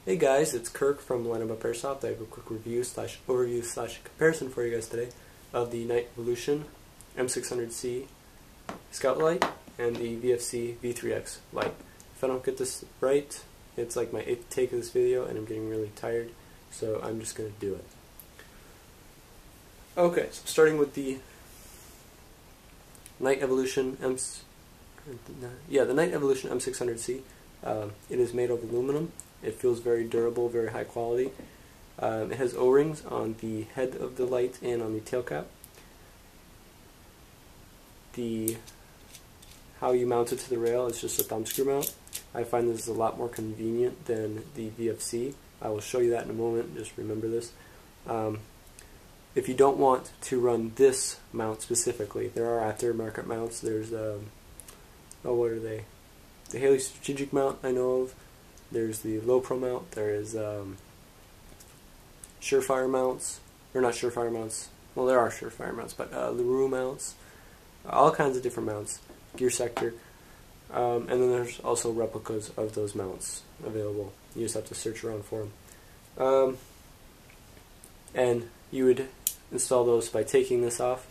Hey guys, it's Kirk from airsoft. I have a quick review / overview / comparison for you guys today of the Night Evolution m600c Scout Light and the Vfc V3x Light. If I don't get this right, it's like my 8th take of this video and I'm getting really tired, so I'm just going to do it. Okay, so starting with the Night Evolution the Night Evolution m600c. It is made of aluminum. It feels very durable, very high quality. It has O-rings on the head of the light and on the tail cap. How you mount it to the rail is just a thumb screw mount. I find this is a lot more convenient than the VFC. I will show you that in a moment, just remember this. If you don't want to run this mount specifically, there are aftermarket mounts. There's, what are they? The Haley Strategic mount I know of. There's the Low Pro mount. There is Surefire mounts, or not Surefire mounts. Well, there are Surefire mounts, but LaRue mounts, all kinds of different mounts. Gear Sector, and then there's also replicas of those mounts available. You just have to search around for them. And you would install those by taking this off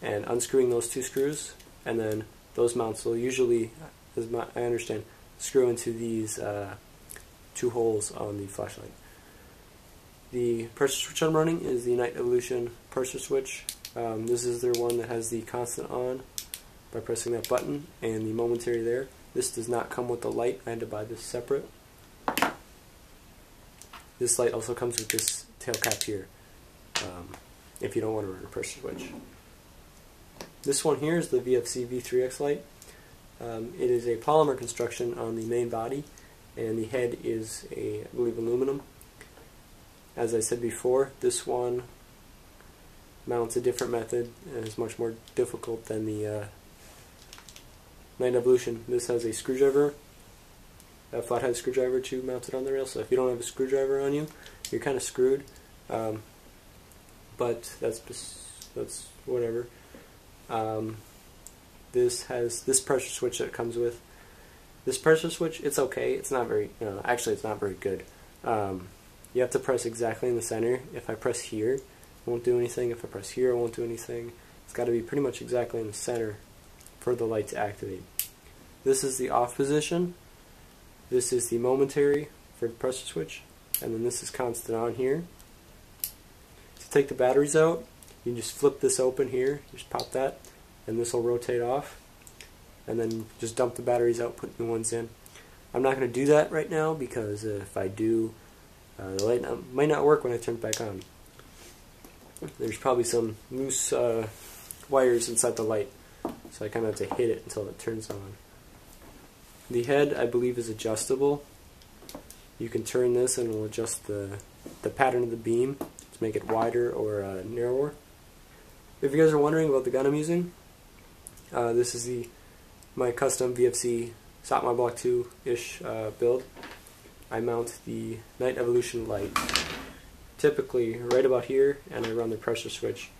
and unscrewing those two screws, and then those mounts will usually, as I understand, screw into these two holes on the flashlight. The pressure switch I'm running is the Night Evolution pressure switch. This is their one that has the constant on by pressing that button and the momentary there. This does not come with the light. I had to buy this separate. This light also comes with this tail cap here, if you don't want to run a pressure switch. This one here is the Vfc V3x Light. It is a polymer construction on the main body, and the head is I believe aluminum. As I said before, this one mounts a different method and is much more difficult than the Night Evolution. This has a screwdriver, a flathead screwdriver to mount it on the rail, so if you don't have a screwdriver on you, you're kind of screwed. But that's whatever. This has this pressure switch that it comes with. This pressure switch, it's okay. It's not very, actually it's not very good. You have to press exactly in the center. If I press here, it won't do anything. If I press here, it won't do anything. It's got to be pretty much exactly in the center for the light to activate. This is the off position. This is the momentary for the pressure switch, and then this is constant on here. To take the batteries out, you can just flip this open here, just pop that, and this will rotate off, and then just dump the batteries out, put new ones in. I'm not going to do that right now because if I do, the light might not work when I turn it back on. There's probably some loose wires inside the light, so I kind of have to hit it until it turns on. The head, I believe, is adjustable. You can turn this and it will adjust the pattern of the beam to make it wider or narrower. If you guys are wondering about the gun I'm using, this is my custom VFC Stop My Block 2-ish build. I mount the Night Evolution Light typically right about here, and I run the pressure switch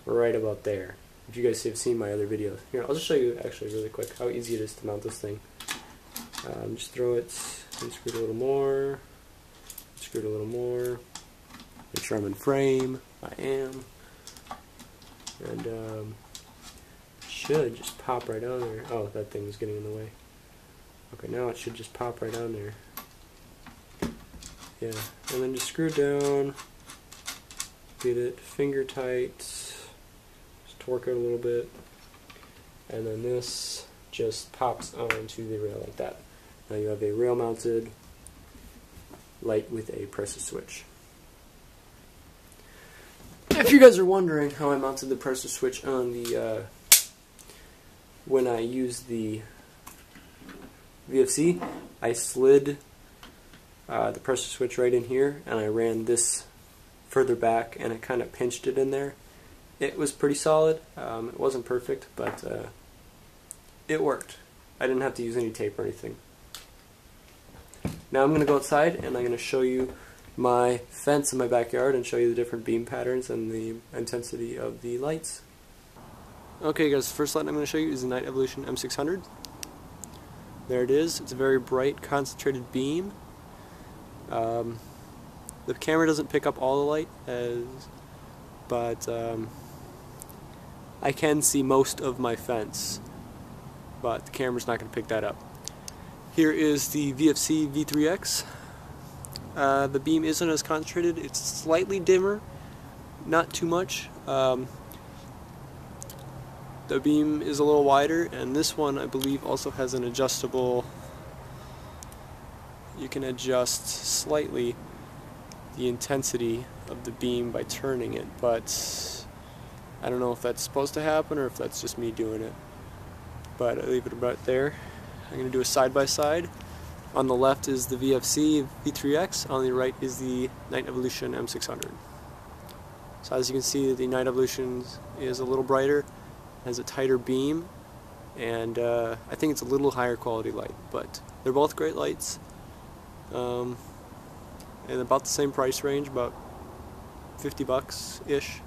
right about there. If you guys have seen my other videos. Here, I'll just show you actually really quick how easy it is to mount this thing. Just throw it and screw it a little more, screw it a little more, make sure I'm in frame. I am. And should just pop right on there. Oh, that thing was getting in the way. Okay, now it should just pop right on there. Yeah, and then just screw it down, get it finger tight, just torque it a little bit, and then this just pops onto the rail like that. Now you have a rail mounted light with a pressure switch. If you guys are wondering how I mounted the pressure switch on the when I used the VFC, I slid the pressure switch right in here, and I ran this further back, and it kind of pinched it in there. It was pretty solid. It wasn't perfect, but it worked. I didn't have to use any tape or anything. Now I'm going to go outside, and I'm going to show you my fence in my backyard and show you the different beam patterns and the intensity of the lights. Okay guys, the first light I'm going to show you is the Night Evolution M600. There it is. It's a very bright, concentrated beam. The camera doesn't pick up all the light, but I can see most of my fence, but the camera's not going to pick that up. Here is the Vfc V3x. The beam isn't as concentrated, it's slightly dimmer, not too much. The beam is a little wider, and this one I believe also has an adjustable, you can adjust slightly the intensity of the beam by turning it, but I don't know if that's supposed to happen or if that's just me doing it. But I leave it about there. I'm going to do a side-by-side. On the left is the Vfc V3x, on the right is the Night Evolution M600. So as you can see, the Night Evolution is a little brighter, has a tighter beam, and I think it's a little higher quality light, but they're both great lights, and about the same price range, about 50 bucks-ish.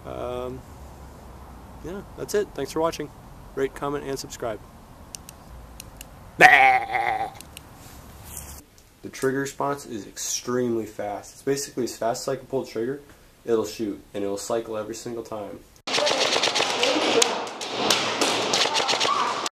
Yeah, that's it. Thanks for watching. Rate, comment, and subscribe. The trigger response is extremely fast. It's basically as fast as I can pull the trigger, it'll shoot, and it'll cycle every single time.